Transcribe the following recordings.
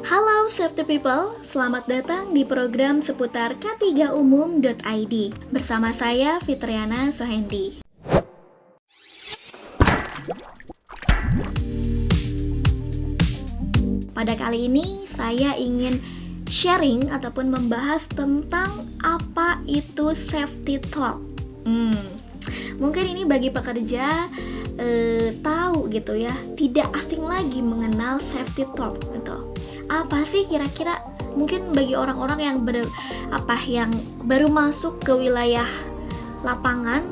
Halo Safety People, selamat datang di program seputar k3umum.id bersama saya Fitriana Sohendi. Pada kali ini saya ingin sharing ataupun membahas tentang apa itu safety talk. Mungkin ini bagi pekerja tahu gitu ya, tidak asing lagi mengenal safety talk gitu. Apa sih kira-kira? Mungkin bagi orang-orang yang yang baru masuk ke wilayah lapangan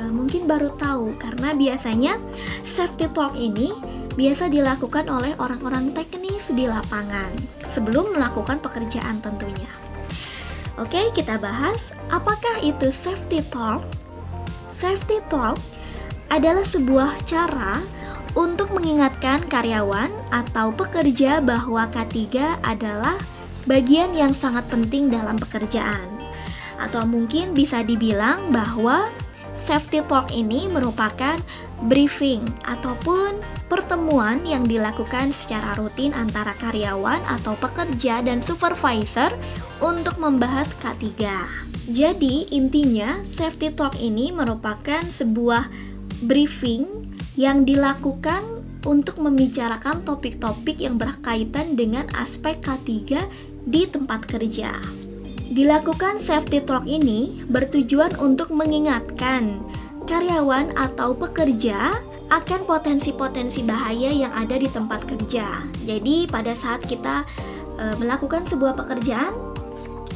mungkin baru tahu, karena biasanya safety talk ini biasa dilakukan oleh orang-orang teknis di lapangan sebelum melakukan pekerjaan tentunya. Oke, kita bahas apakah itu safety talk. Safety talk adalah sebuah cara untuk mengingatkan karyawan atau pekerja bahwa K3 adalah bagian yang sangat penting dalam pekerjaan. Atau mungkin bisa dibilang bahwa safety talk ini merupakan briefing ataupun pertemuan yang dilakukan secara rutin antara karyawan atau pekerja dan supervisor untuk membahas K3. Jadi intinya safety talk ini merupakan sebuah briefing yang dilakukan untuk membicarakan topik-topik yang berkaitan dengan aspek K3 di tempat kerja. Dilakukan safety talk ini bertujuan untuk mengingatkan karyawan atau pekerja akan potensi-potensi bahaya yang ada di tempat kerja. Jadi pada saat kita melakukan sebuah pekerjaan,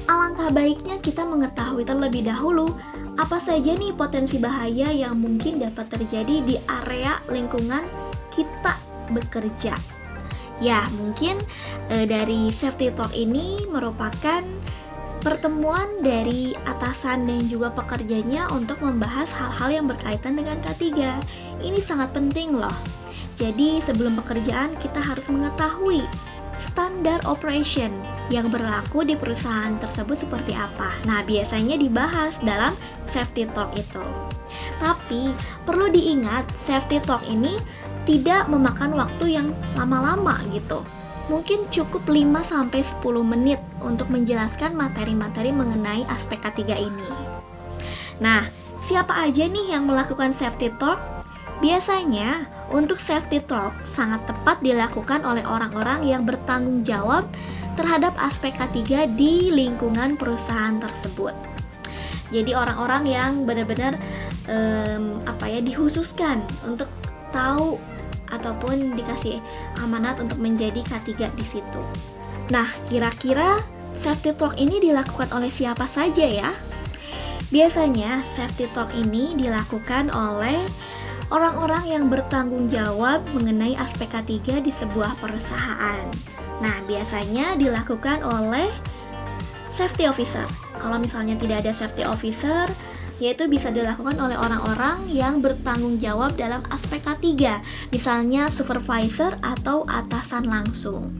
alangkah baiknya kita mengetahui terlebih dahulu apa saja nih potensi bahaya yang mungkin dapat terjadi di area lingkungan kita bekerja. Ya, mungkin dari safety talk ini merupakan pertemuan dari atasan dan juga pekerjanya untuk membahas hal-hal yang berkaitan dengan K3. Ini sangat penting loh. Jadi sebelum pekerjaan kita harus mengetahui standar operation yang berlaku di perusahaan tersebut seperti apa. Nah, biasanya dibahas dalam safety talk itu. Tapi perlu diingat, safety talk ini tidak memakan waktu yang lama-lama gitu. Mungkin cukup 5-10 menit untuk menjelaskan materi-materi mengenai aspek K3 ini. Nah, siapa aja nih yang melakukan safety talk? Biasanya, untuk safety talk sangat tepat dilakukan oleh orang-orang yang bertanggung jawab terhadap aspek K3 di lingkungan perusahaan tersebut. Jadi orang-orang yang benar-benar dikhususkan untuk tahu ataupun dikasih amanat untuk menjadi K3 di situ. Nah, kira-kira safety talk ini dilakukan oleh siapa saja ya? Biasanya safety talk ini dilakukan oleh orang-orang yang bertanggung jawab mengenai aspek K3 di sebuah perusahaan. Nah, biasanya dilakukan oleh safety officer. Kalau misalnya tidak ada safety officer, yaitu bisa dilakukan oleh orang-orang yang bertanggung jawab dalam aspek K3, misalnya supervisor atau atasan langsung.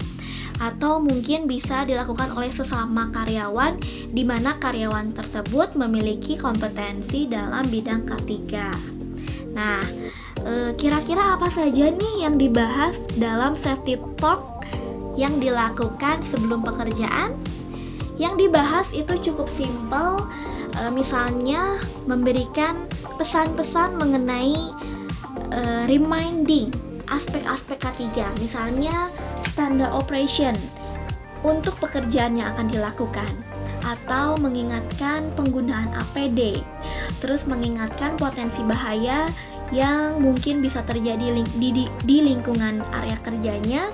Atau mungkin bisa dilakukan oleh sesama karyawan, di mana karyawan tersebut memiliki kompetensi dalam bidang K3. Nah, kira-kira apa saja nih yang dibahas dalam safety talk yang dilakukan sebelum pekerjaan? Yang dibahas itu cukup simpel, misalnya memberikan pesan-pesan mengenai reminding aspek-aspek K3, misalnya standar operation untuk pekerjaan yang akan dilakukan, atau mengingatkan penggunaan APD, terus mengingatkan potensi bahaya yang mungkin bisa terjadi di lingkungan area kerjanya,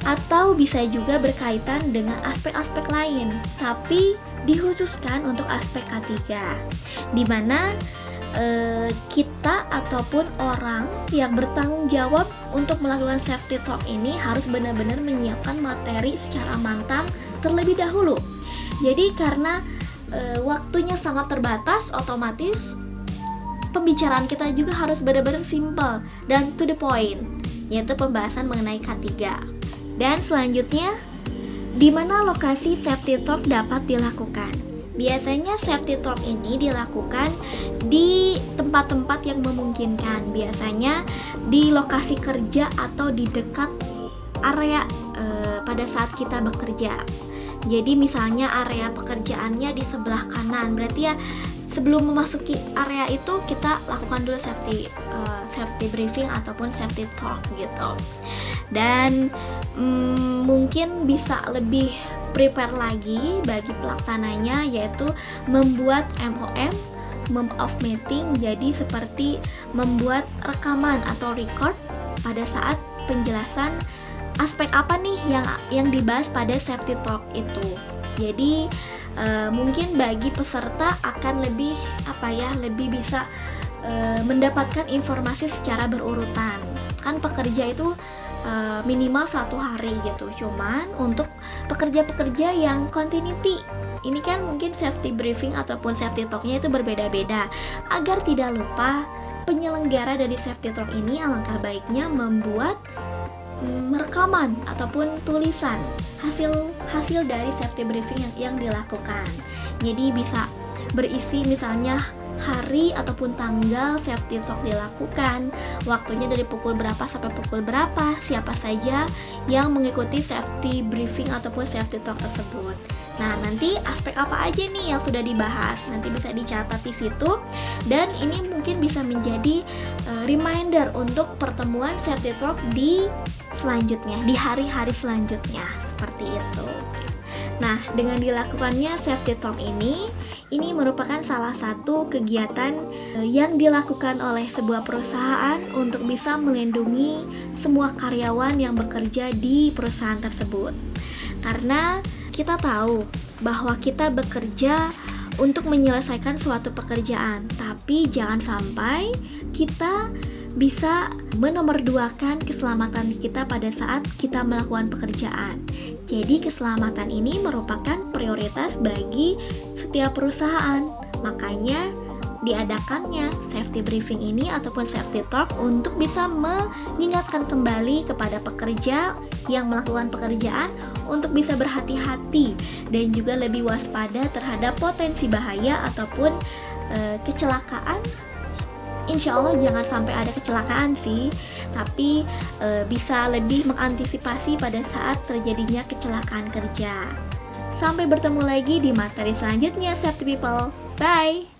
atau bisa juga berkaitan dengan aspek-aspek lain, tapi dikhususkan untuk aspek K3, di mana kita ataupun orang yang bertanggung jawab untuk melakukan safety talk ini harus benar-benar menyiapkan materi secara matang terlebih dahulu. Jadi karena waktunya sangat terbatas, otomatis pembicaraan kita juga harus benar-benar simple dan to the point, yaitu pembahasan mengenai K3. Dan selanjutnya, di mana lokasi safety talk dapat dilakukan? Biasanya safety talk ini dilakukan di tempat-tempat yang memungkinkan. Biasanya di lokasi kerja atau di dekat area pada saat kita bekerja. Jadi misalnya area pekerjaannya di sebelah kanan, berarti ya sebelum memasuki area itu kita lakukan dulu safety briefing ataupun safety talk gitu. Dan mungkin bisa lebih prepare lagi bagi pelaksananya, yaitu membuat MOM, mom of meeting. Jadi seperti membuat rekaman atau record pada saat penjelasan aspek apa nih yang dibahas pada safety talk itu. Jadi mungkin bagi peserta akan lebih bisa mendapatkan informasi secara berurutan. Kan pekerja itu minimal 1 hari gitu. Cuman untuk pekerja-pekerja yang continuity, ini kan mungkin safety briefing ataupun safety talk-nya itu berbeda-beda. Agar tidak lupa, penyelenggara dari safety talk ini alangkah baiknya membuat rekaman ataupun tulisan hasil dari safety briefing yang dilakukan. Jadi bisa berisi misalnya hari ataupun tanggal safety talk dilakukan, waktunya dari pukul berapa sampai pukul berapa, siapa saja yang mengikuti safety briefing ataupun safety talk tersebut. Nah, nanti aspek apa aja nih yang sudah dibahas, nanti bisa dicatat di situ, dan ini mungkin bisa menjadi reminder untuk pertemuan safety talk di selanjutnya, di hari-hari selanjutnya, seperti itu. Nah, dengan dilakukannya safety talk ini merupakan salah satu kegiatan yang dilakukan oleh sebuah perusahaan untuk bisa melindungi semua karyawan yang bekerja di perusahaan tersebut. Karena kita tahu bahwa kita bekerja untuk menyelesaikan suatu pekerjaan, tapi jangan sampai kita bisa menomorduakan keselamatan kita pada saat kita melakukan pekerjaan. Jadi keselamatan ini merupakan prioritas bagi setiap perusahaan. Makanya diadakannya safety briefing ini ataupun safety talk untuk bisa mengingatkan kembali kepada pekerja yang melakukan pekerjaan untuk bisa berhati-hati dan juga lebih waspada terhadap potensi bahaya ataupun kecelakaan. Insya Allah jangan sampai ada kecelakaan sih, tapi bisa lebih mengantisipasi pada saat terjadinya kecelakaan kerja. Sampai bertemu lagi di materi selanjutnya, Safety People. Bye!